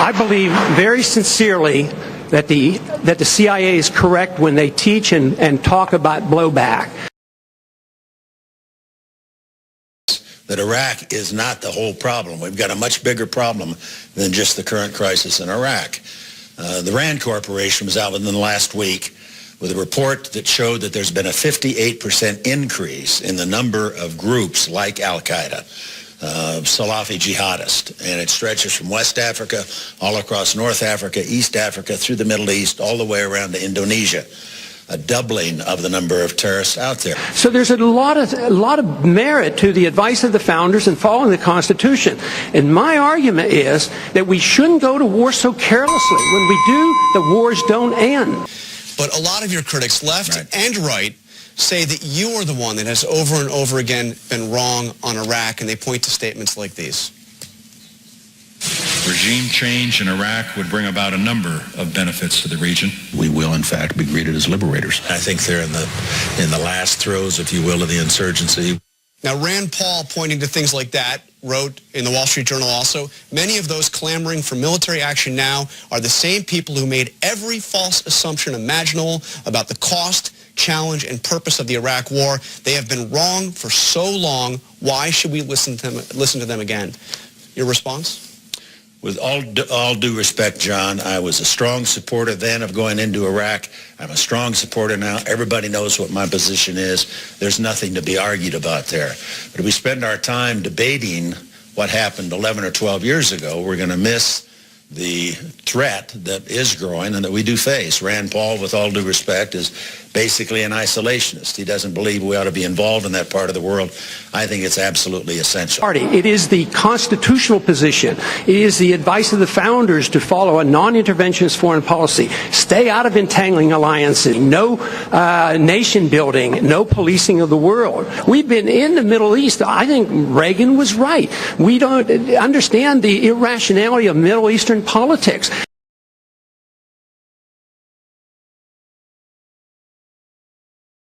I believe very sincerely that the CIA is correct when they teach and talk about blowback. That Iraq is not the whole problem. We've got a much bigger problem than just the current crisis in Iraq. The RAND Corporation was out within the last week with a report that showed that there's been a 58% increase in the number of groups like Al-Qaeda, Salafi jihadists, and it stretches from West Africa, all across North Africa, East Africa, through the Middle East, all the way around to Indonesia. A doubling of the number of terrorists out there. So there's a lot of merit to the advice of the founders and following the Constitution. And my argument is that we shouldn't go to war so carelessly. When we do, the wars don't end. But a lot of your critics, left and right, say that you are the one that has over and over again been wrong on Iraq, and they point to statements like these. Regime change in Iraq would bring about a number of benefits to the region. We will, in fact, be greeted as liberators. I think they're in the last throes, if you will, of the insurgency. Now, Rand Paul, pointing to things like that, wrote in the Wall Street Journal also, many of those clamoring for military action now are the same people who made every false assumption imaginable about the cost, challenge, and purpose of the Iraq war. They have been wrong for so long. Why should we listen to them again? Your response? With all due respect, John, I was a strong supporter then of going into Iraq. I'm a strong supporter now. Everybody knows what my position is. There's nothing to be argued about there. But if we spend our time debating what happened 11 or 12 years ago, we're going to miss the threat that is growing and that we do face. Rand Paul, with all due respect, is basically an isolationist. He doesn't believe we ought to be involved in that part of the world. I think it's absolutely essential. It is the constitutional position. It is the advice of the founders to follow a non-interventionist foreign policy. Stay out of entangling alliances. No nation building. No policing of the world. We've been in the Middle East. I think Reagan was right. We don't understand the irrationality of Middle Eastern politics.